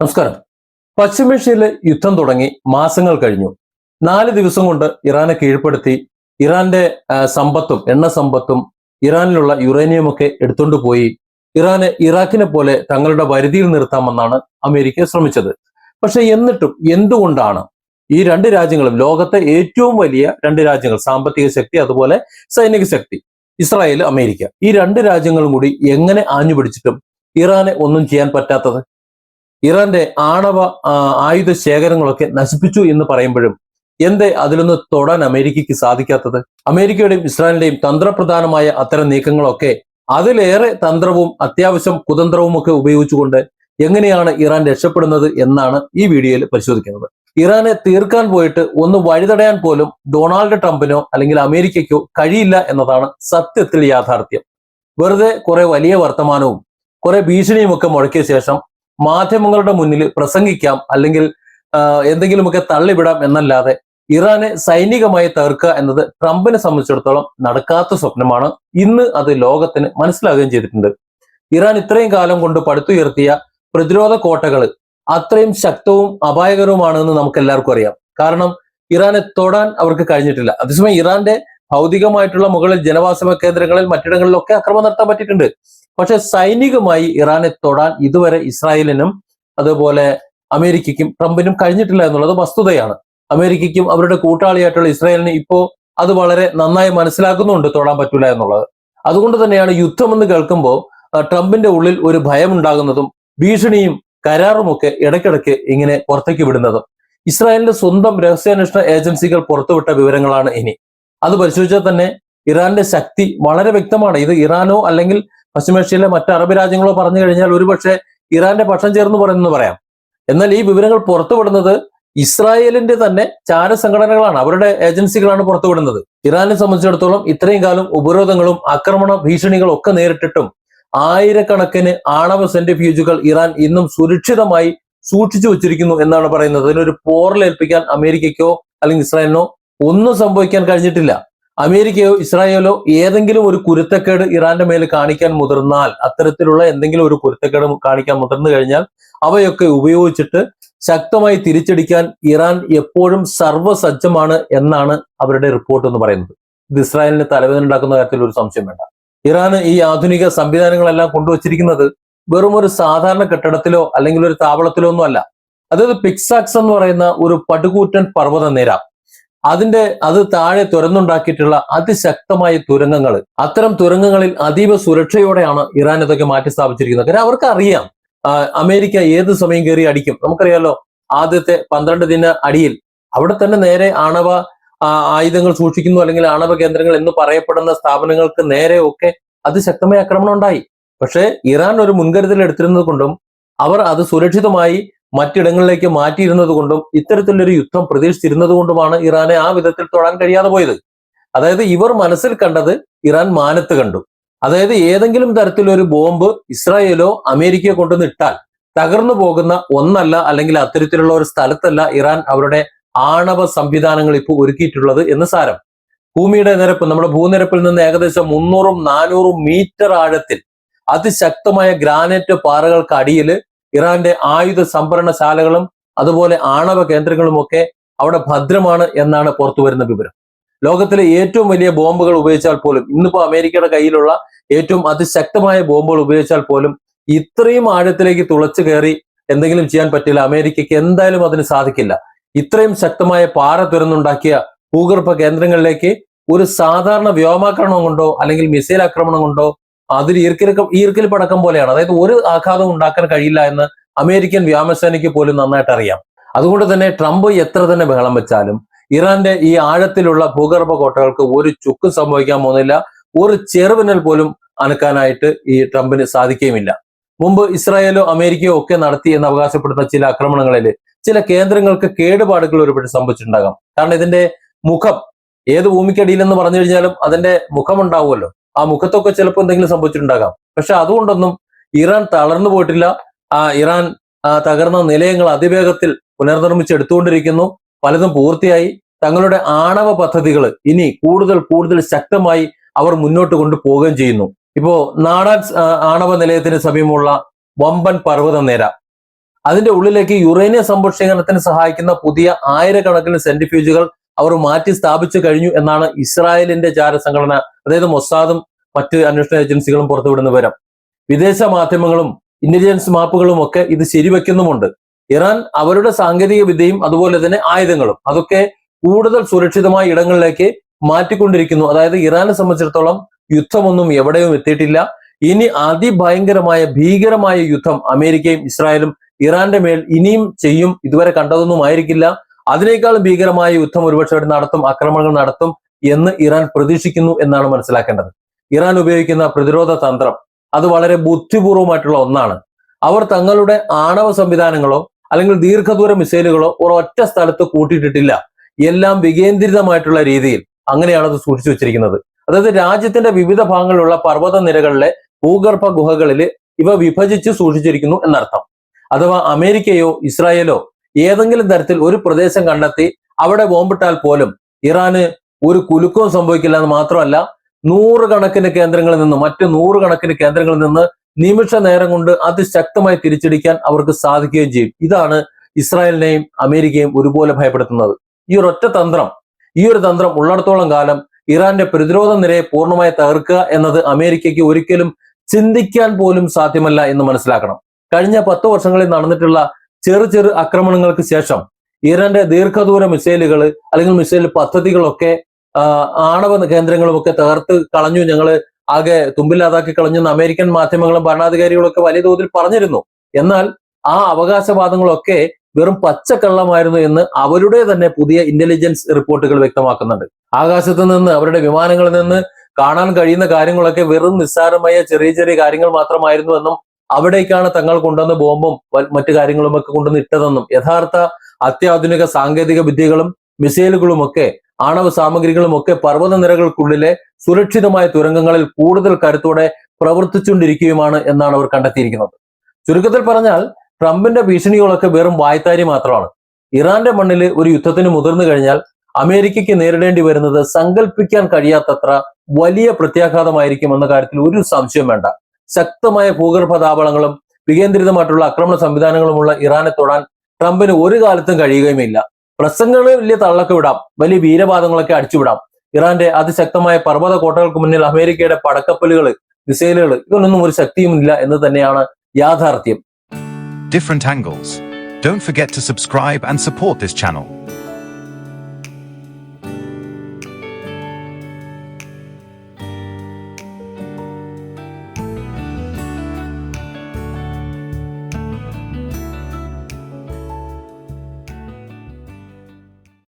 നമസ്കാരം. പശ്ചിമേഷ്യയിലെ യുദ്ധം തുടങ്ങി മാസങ്ങൾ കഴിഞ്ഞു. 4 ദിവസം കൊണ്ട് ഇറാനെ കീഴ്പ്പെടുത്തി ഇറാന്റെ സമ്പത്തും എണ്ണ സമ്പത്തും ഇറാനിലുള്ള യുറേനിയം ഒക്കെ എടുത്തുകൊണ്ട് പോയി ഇറാനെ ഇറാഖിനെ പോലെ തങ്ങളുടെ വരുതിയിൽ നിർത്താമെന്നാണ് അമേരിക്ക ശ്രമിച്ചത്. പക്ഷെ എന്നിട്ടും എന്തുകൊണ്ടാണ് ഈ രണ്ട് രാജ്യങ്ങളും, ലോകത്തെ ഏറ്റവും വലിയ രണ്ട് രാജ്യങ്ങൾ, സാമ്പത്തിക ശക്തി അതുപോലെ സൈനിക ശക്തി, ഇസ്രായേൽ, അമേരിക്ക, ഈ രണ്ട് രാജ്യങ്ങളും കൂടി എങ്ങനെ ആഞ്ഞു പിടിച്ചിട്ടും ഇറാനെ ഒന്നും ചെയ്യാൻ പറ്റാത്തത്? ഇറാന്റെ ആണവ ആയുധ ശേഖരങ്ങളൊക്കെ നശിപ്പിച്ചു എന്ന് പറയുമ്പോഴും എന്തേ അതിലൊന്ന് തൊടാൻ അമേരിക്കയ്ക്ക് സാധിക്കാത്തത്? അമേരിക്കയുടെയും ഇസ്രായേലിന്റെയും തന്ത്രപ്രധാനമായ അത്തരം നീക്കങ്ങളൊക്കെ അതിലേറെ തന്ത്രവും അത്യാവശ്യം കുതന്ത്രവും ഒക്കെ ഉപയോഗിച്ചുകൊണ്ട് എങ്ങനെയാണ് ഇറാൻ രക്ഷപ്പെടുന്നത് എന്നാണ് ഈ വീഡിയോയിൽ പരിശോധിക്കുന്നത്. ഇറാനെ തീർക്കാൻ പോയിട്ട് ഒന്ന് വഴിതടയാൻ പോലും ഡൊണാൾഡ് ട്രംപിനോ അല്ലെങ്കിൽ അമേരിക്കയ്ക്കോ കഴിയില്ല എന്നതാണ് സത്യത്തിൽ യാഥാർത്ഥ്യം. വെറുതെ കുറെ വലിയ വർത്തമാനവും കുറെ ഭീഷണിയും ഒക്കെ മുഴക്കിയ ശേഷം മാധ്യമങ്ങളുടെ മുന്നിൽ പ്രസംഗിക്കാം, അല്ലെങ്കിൽ എന്തെങ്കിലുമൊക്കെ തള്ളിവിടാം എന്നല്ലാതെ ഇറാനെ സൈനികമായി തകർക്കുക എന്നത് ട്രംപിനെ സംബന്ധിച്ചിടത്തോളം നടക്കാത്ത സ്വപ്നമാണ്. ഇന്ന് അത് ലോകത്തിന് മനസ്സിലാകുകയും ചെയ്തിട്ടുണ്ട്. ഇറാൻ ഇത്രയും കാലം കൊണ്ട് പടുത്തുയർത്തിയ പ്രതിരോധ കോട്ടകൾ അത്രയും ശക്തവും അപായകരവുമാണെന്ന് നമുക്ക് എല്ലാവർക്കും അറിയാം. കാരണം ഇറാനെ തൊടാൻ അവർക്ക് കഴിഞ്ഞിട്ടില്ല. അതേസമയം ഇറാന്റെ ഭൗതികമായിട്ടുള്ള മുകളിൽ ജനവാസ കേന്ദ്രങ്ങളിൽ മറ്റിടങ്ങളിലൊക്കെ ആക്രമണം നടത്താൻ പറ്റിയിട്ടുണ്ട്. പക്ഷെ സൈനികമായി ഇറാനെ തൊടാൻ ഇതുവരെ ഇസ്രായേലിനും അതുപോലെ അമേരിക്കയ്ക്കും ട്രംപിനും കഴിഞ്ഞിട്ടില്ല എന്നുള്ളത് വസ്തുതയാണ്. അമേരിക്കയ്ക്കും അവരുടെ കൂട്ടാളിയായിട്ടുള്ള ഇസ്രായേലിന് ഇപ്പോ അത് വളരെ നന്നായി മനസ്സിലാക്കുന്നുണ്ട് തൊടാൻ പറ്റൂല എന്നുള്ളത്. അതുകൊണ്ട് തന്നെയാണ് യുദ്ധമെന്ന് കേൾക്കുമ്പോൾ ട്രംപിന്റെ ഉള്ളിൽ ഒരു ഭയം ഉണ്ടാകുന്നതും ഭീഷണിയും കരാറുമൊക്കെ ഇടയ്ക്കിടയ്ക്ക് ഇങ്ങനെ പുറത്തേക്ക് വിടുന്നതും. ഇസ്രായേലിന്റെ സ്വന്തം രഹസ്യാന്വേഷണ ഏജൻസികൾ പുറത്തുവിട്ട വിവരങ്ങളാണ് ഇനി. അത് പരിശോധിച്ചാൽ തന്നെ ഇറാന്റെ ശക്തി വളരെ വ്യക്തമാണ്. ഇത് ഇറാനോ അല്ലെങ്കിൽ പശ്ചിമേഷ്യയിലെ മറ്റ് അറബ് രാജ്യങ്ങളോ പറഞ്ഞു കഴിഞ്ഞാൽ ഒരുപക്ഷെ ഇറാന്റെ പക്ഷം ചേർന്ന് പറയുന്നത് പറയാം. എന്നാൽ ഈ വിവരങ്ങൾ പുറത്തുവിടുന്നത് ഇസ്രായേലിന്റെ തന്നെ ചാരസംഘടനകളാണ്, അവരുടെ ഏജൻസികളാണ് പുറത്തുവിടുന്നത്. ഇറാനെ സംബന്ധിച്ചിടത്തോളം ഇത്രയും കാലം ഉപരോധങ്ങളും ആക്രമണ ഭീഷണികളും ഒക്കെ നേരിട്ടിട്ടും ആയിരക്കണക്കിന് ആണവ സെന്റിഫ്യൂജുകൾ ഇറാൻ ഇന്നും സുരക്ഷിതമായി സൂക്ഷിച്ചു വെച്ചിരിക്കുന്നു എന്നാണ് പറയുന്നത്. അതിനൊരു പോറലേൽപ്പിക്കാൻ അമേരിക്കയ്ക്കോ അല്ലെങ്കിൽ ഇസ്രായേലിനോ ഒന്നും സംഭവിക്കാൻ കഴിഞ്ഞിട്ടില്ല. അമേരിക്കയോ ഇസ്രായേലോ ഏതെങ്കിലും ഒരു കുരുത്തക്കേട് ഇറാന്റെ മേൽ കാണിക്കാൻ മുതിർന്നാൽ, അത്തരത്തിലുള്ള എന്തെങ്കിലും ഒരു കുരുത്തക്കേട് കാണിക്കാൻ മുതിർന്നു കഴിഞ്ഞാൽ അവയൊക്കെ ഉപയോഗിച്ചിട്ട് ശക്തമായി തിരിച്ചടിക്കാൻ ഇറാൻ എപ്പോഴും സർവ്വസജ്ജമാണ് എന്നാണ് അവരുടെ റിപ്പോർട്ട് എന്ന് പറയുന്നത്. ഇത് ഇസ്രായേലിന് തലവേദന ഉണ്ടാക്കുന്ന കാര്യത്തിൽ ഒരു സംശയം വേണ്ട. ഇറാന് ഈ ആധുനിക സംവിധാനങ്ങളെല്ലാം കൊണ്ടുവച്ചിരിക്കുന്നത് വെറും ഒരു സാധാരണ കെട്ടിടത്തിലോ അല്ലെങ്കിൽ ഒരു താവളത്തിലോ ഒന്നും അല്ല. അതായത് പിക്സാക്സ് എന്ന് പറയുന്ന ഒരു പടുകൂറ്റൻ പർവ്വത നിര, അത് താഴെ തുരന്നുണ്ടാക്കിയിട്ടുള്ള അതിശക്തമായ തുരങ്കങ്ങൾ. അത്തരം തുരങ്കങ്ങളിൽ അതീവ സുരക്ഷയോടെയാണ് ഇറാൻ ഇതൊക്കെ മാറ്റി സ്ഥാപിച്ചിരിക്കുന്നത്. കാരണം അവർക്ക് അറിയാം അമേരിക്ക ഏത് സമയം കയറി അടിക്കും. നമുക്കറിയാലോ, ആദ്യത്തെ 12 ദിന അടിയിൽ അവിടെ തന്നെ നേരെ ആണവ ആയുധങ്ങൾ സൂക്ഷിക്കുന്നു അല്ലെങ്കിൽ ആണവ കേന്ദ്രങ്ങൾ എന്ന് പറയപ്പെടുന്ന സ്ഥാപനങ്ങൾക്ക് നേരെ ഒക്കെ അതിശക്തമായ ആക്രമണം ഉണ്ടായി. പക്ഷേ ഇറാൻ ഒരു മുൻകരുതൽ എടുത്തിരുന്നത് കൊണ്ടും അവർ അത് സുരക്ഷിതമായി മറ്റിടങ്ങളിലേക്ക് മാറ്റിയിരുന്നത് കൊണ്ടും ഇത്തരത്തിലൊരു യുദ്ധം പ്രതീക്ഷിച്ചിരുന്നത് കൊണ്ടുമാണ് ഇറാനെ ആ വിധത്തിൽ തൊടാൻ കഴിയാതെ പോയത്. അതായത് ഇവർ മനസ്സിൽ കണ്ടത് ഇറാൻ മാനത്ത് കണ്ടു. അതായത് ഏതെങ്കിലും തരത്തിലൊരു ബോംബ് ഇസ്രായേലോ അമേരിക്കയോ കൊണ്ടുവന്ന് ഇട്ടാൽ തകർന്നു പോകുന്ന ഒന്നല്ല, അല്ലെങ്കിൽ അത്തരത്തിലുള്ള ഒരു സ്ഥലത്തല്ല ഇറാൻ അവരുടെ ആണവ സംവിധാനങ്ങൾ ഇപ്പോൾ ഒരുക്കിയിട്ടുള്ളത് എന്ന് സാരം. ഭൂമിയുടെ നിരപ്പ്, നമ്മുടെ ഭൂനിരപ്പിൽ നിന്ന് ഏകദേശം 300-400 മീറ്റർ ആഴത്തിൽ അതിശക്തമായ ഗ്രാനൈറ്റ് പാറകൾക്ക് അടിയിൽ ഇറാന്റെ ആയുധ സംഭരണശാലകളും അതുപോലെ ആണവ കേന്ദ്രങ്ങളും ഒക്കെ അവിടെ ഭദ്രമാണ് എന്നാണ് പുറത്തു വരുന്ന വിവരം. ലോകത്തിലെ ഏറ്റവും വലിയ ബോംബുകൾ ഉപയോഗിച്ചാൽ പോലും, ഇന്നിപ്പോ അമേരിക്കയുടെ കയ്യിലുള്ള ഏറ്റവും അതിശക്തമായ ബോംബുകൾ ഉപയോഗിച്ചാൽ പോലും ഇത്രയും ആഴത്തിലേക്ക് തുളച്ചു കയറി എന്തെങ്കിലും ചെയ്യാൻ പറ്റില്ല. അമേരിക്കയ്ക്ക് എന്തായാലും അതിന് സാധിക്കില്ല. ഇത്രയും ശക്തമായ പാറ തുരന്നുണ്ടാക്കിയ ഭൂഗർഭ കേന്ദ്രങ്ങളിലേക്ക് ഒരു സാധാരണ വ്യോമാക്രമണം കൊണ്ടോ അല്ലെങ്കിൽ മിസൈൽ ആക്രമണം കൊണ്ടോ അതിൽ ഈർക്കിൽ പടക്കം പോലെയാണ്. അതായത് ഒരു ആഘാതം ഉണ്ടാക്കാൻ കഴിയില്ല എന്ന് അമേരിക്കൻ വ്യോമസേനയ്ക്ക് പോലും നന്നായിട്ട് അറിയാം. അതുകൊണ്ട് തന്നെ ട്രംപ് എത്ര തന്നെ ബഹളം വെച്ചാലും ഇറാന്റെ ഈ ആഴത്തിലുള്ള ഭൂഗർഭ കോട്ടകൾക്ക് ഒരു ചുക്കും സംഭവിക്കാൻ പോകുന്നില്ല. ഒരു ചെറുവിരൽ പോലും അനക്കാനായിട്ട് ഈ ട്രംപിന് സാധിക്കുകയുമില്ല. മുമ്പ് ഇസ്രായേലോ അമേരിക്കയോ ഒക്കെ നടത്തി എന്ന് അവകാശപ്പെടുന്ന ചില ആക്രമണങ്ങളിൽ ചില കേന്ദ്രങ്ങൾക്ക് കേടുപാടുകൾ ഒരുപക്ഷെ സംഭവിച്ചിട്ടുണ്ടാകാം. കാരണം ഇതിന്റെ മുഖം, ഏത് ഭൂമിക്കടിയിലെന്ന് പറഞ്ഞു കഴിഞ്ഞാലും അതിന്റെ മുഖമുണ്ടാവുമല്ലോ, ആ മുഖത്തൊക്കെ ചിലപ്പോൾ എന്തെങ്കിലും സംഭവിച്ചിട്ടുണ്ടാകാം. പക്ഷെ അതുകൊണ്ടൊന്നും ഇറാൻ തളർന്നു പോയിട്ടില്ല. ഇറാൻ തകർന്ന നിലയങ്ങൾ അതിവേഗത്തിൽ പുനർനിർമ്മിച്ചെടുത്തുകൊണ്ടിരിക്കുന്നു. പലതും പൂർത്തിയായി. തങ്ങളുടെ ആണവ പദ്ധതികൾ ഇനി കൂടുതൽ ശക്തമായി അവർ മുന്നോട്ട് കൊണ്ടുപോവുകയും ചെയ്യുന്നു. ഇപ്പോ നാടാൻ ആണവ നിലയത്തിന് സമീപമുള്ള വമ്പൻ പർവ്വത നിര, അതിന്റെ ഉള്ളിലേക്ക് യുറേനിയം സമ്പുഷ്ടീകരണത്തിന് സഹായിക്കുന്ന പുതിയ ആയിരക്കണക്കിന് സെൻട്രിഫ്യൂജുകൾ അവർ മാറ്റി സ്ഥാപിച്ചു കഴിഞ്ഞു എന്നാണ് ഇസ്രായേലിന്റെ ചാരസംഘടന, അതായത് മൊസാദും മറ്റ് അന്വേഷണ ഏജൻസികളും പുറത്തുവിടുന്ന വിവരം. വിദേശ മാധ്യമങ്ങളും ഇന്റലിജൻസ് മാപ്പുകളും ഒക്കെ ഇത് ശരിവെക്കുന്നുമുണ്ട്. ഇറാൻ അവരുടെ സാങ്കേതിക വിദ്യയും അതുപോലെ തന്നെ ആയുധങ്ങളും അതൊക്കെ കൂടുതൽ സുരക്ഷിതമായ ഇടങ്ങളിലേക്ക് മാറ്റിക്കൊണ്ടിരിക്കുന്നു. അതായത് ഇറാനെ സംബന്ധിച്ചിടത്തോളം യുദ്ധമൊന്നും എവിടെയും എത്തിയിട്ടില്ല. ഇനി അതിഭയങ്കരമായ ഭീകരമായ യുദ്ധം അമേരിക്കയും ഇസ്രായേലും ഇറാന്റെ മേൽ ഇനിയും ചെയ്യും. ഇതുവരെ കണ്ടതൊന്നും ആയിരിക്കില്ല. അതിനേക്കാളും ഭീകരമായ യുദ്ധം ഒരുപക്ഷെ അവർ നടത്തും, ആക്രമണങ്ങൾ നടത്തും എന്ന് ഇറാൻ പ്രതീക്ഷിക്കുന്നു എന്നാണ് മനസ്സിലാക്കേണ്ടത്. ഇറാൻ ഉപയോഗിക്കുന്ന പ്രതിരോധ തന്ത്രം അത് വളരെ ബുദ്ധിപൂർവമായിട്ടുള്ള ഒന്നാണ്. അവർ തങ്ങളുടെ ആണവ സംവിധാനങ്ങളോ അല്ലെങ്കിൽ ദീർഘദൂര മിസൈലുകളോ ഒരൊറ്റ സ്ഥലത്ത് കൂട്ടിയിട്ടിട്ടില്ല. എല്ലാം വികേന്ദ്രിതമായിട്ടുള്ള രീതിയിൽ അങ്ങനെയാണ് അത് സൂക്ഷിച്ചു വെച്ചിരിക്കുന്നത്. അതായത് രാജ്യത്തിന്റെ വിവിധ ഭാഗങ്ങളിലുള്ള പർവ്വത നിരകളിലെ ഭൂഗർഭ ഗുഹകളിൽ ഇവ വിഭജിച്ച് സൂക്ഷിച്ചിരിക്കുന്നു എന്നർത്ഥം. അഥവാ അമേരിക്കയോ ഇസ്രായേലോ ഏതെങ്കിലും തരത്തിൽ ഒരു പ്രദേശം കണ്ടെത്തി അവിടെ ബോംബിട്ടാൽ പോലും ഇറാന് ഒരു കുലുക്കവും സംഭവിക്കില്ല എന്ന് മാത്രമല്ല, നൂറുകണക്കിന് കേന്ദ്രങ്ങളിൽ നിന്ന് മറ്റ് നൂറുകണക്കിന് കേന്ദ്രങ്ങളിൽ നിന്ന് നിമിഷ നേരം കൊണ്ട് അതിശക്തമായി തിരിച്ചടിക്കാൻ അവർക്ക് സാധിക്കുകയും ചെയ്യും. ഇതാണ് ഇസ്രായേലിനെയും അമേരിക്കയും ഒരുപോലെ ഭയപ്പെടുത്തുന്നത്. ഈ ഒരു തന്ത്രം ഉള്ളിടത്തോളം കാലം ഇറാന്റെ പ്രതിരോധ നിരയെ പൂർണ്ണമായി തകർക്കുക എന്നത് അമേരിക്കയ്ക്ക് ഒരിക്കലും ചിന്തിക്കാൻ പോലും സാധ്യമല്ല എന്ന് മനസ്സിലാക്കണം. കഴിഞ്ഞ 10 വർഷങ്ങളിൽ നടന്നിട്ടുള്ള ചെറു ആക്രമണങ്ങൾക്ക് ശേഷം ഇറാന്റെ ദീർഘദൂര മിസൈലുകൾ അല്ലെങ്കിൽ മിസൈൽ പദ്ധതികളൊക്കെ ആണവ കേന്ദ്രങ്ങളുമൊക്കെ തകർത്ത് കളഞ്ഞു, ഞങ്ങൾ ആകെ തുമ്പില്ലാതാക്കി കളഞ്ഞു എന്ന് അമേരിക്കൻ മാധ്യമങ്ങളും ഭരണാധികാരികളും ഒക്കെ വലിയ തോതിൽ പറഞ്ഞിരുന്നു. എന്നാൽ ആ അവകാശവാദങ്ങളൊക്കെ വെറും പച്ചക്കള്ളമായിരുന്നു എന്ന് അവരുടെ തന്നെ പുതിയ ഇന്റലിജൻസ് റിപ്പോർട്ടുകൾ വ്യക്തമാക്കുന്നുണ്ട്. ആകാശത്ത് നിന്ന് അവരുടെ വിമാനങ്ങളിൽ നിന്ന് കാണാൻ കഴിയുന്ന കാര്യങ്ങളൊക്കെ വെറും നിസ്സാരമായ ചെറിയ കാര്യങ്ങൾ മാത്രമായിരുന്നു എന്നും അവിടേക്കാണ് തങ്ങൾ കൊണ്ടുവന്ന ബോംബും മറ്റു കാര്യങ്ങളും ഒക്കെ കൊണ്ടുവന്ന് ഇട്ടതെന്നും യഥാർത്ഥ അത്യാധുനിക സാങ്കേതിക വിദ്യകളും മിസൈലുകളും ഒക്കെ ആണവ സാമഗ്രികളും ഒക്കെ പർവ്വത നിരകൾക്കുള്ളിലെ സുരക്ഷിതമായ തുരങ്കങ്ങളിൽ കൂടുതൽ കരുത്തോടെ പ്രവർത്തിച്ചുകൊണ്ടിരിക്കുകയുമാണ് എന്നാണ് അവർ കണ്ടെത്തിയിരിക്കുന്നത്. ചുരുക്കത്തിൽ പറഞ്ഞാൽ ട്രംപിന്റെ ഭീഷണികളൊക്കെ വെറും വായ്ത്താരി മാത്രമാണ്. ഇറാന്റെ മണ്ണിൽ ഒരു യുദ്ധത്തിന് മുതിർന്നു കഴിഞ്ഞാൽ അമേരിക്കയ്ക്ക് നേരിടേണ്ടി വരുന്നത് സങ്കല്പിക്കാൻ കഴിയാത്തത്ര വലിയ പ്രത്യാഘാതമായിരിക്കും എന്ന കാര്യത്തിൽ ഒരു സംശയം വേണ്ട. ശക്തമായ ഭൂഗർഭ താവളങ്ങളും വികേന്ദ്രിതമായിട്ടുള്ള ആക്രമണ സംവിധാനങ്ങളുമുള്ള ഇറാനെ തൊടാൻ ട്രംപിന് ഒരു കാലത്തും കഴിയുകയുമില്ല. പ്രസംഗങ്ങൾ വലിയ തള്ളൊക്കെ വിടാം, വലിയ വീരവാദങ്ങളൊക്കെ അടിച്ചുവിടാം. ഇറാന്റെ അതിശക്തമായ പർവ്വത കോട്ടകൾക്ക് മുന്നിൽ അമേരിക്കയുടെ പടക്കപ്പലുകൾ, മിസൈലുകൾ ഇതൊന്നും ഒരു ശക്തിയുമില്ല എന്ന് തന്നെയാണ് യാഥാർത്ഥ്യം. Different angles. Don't forget to subscribe and support this channel.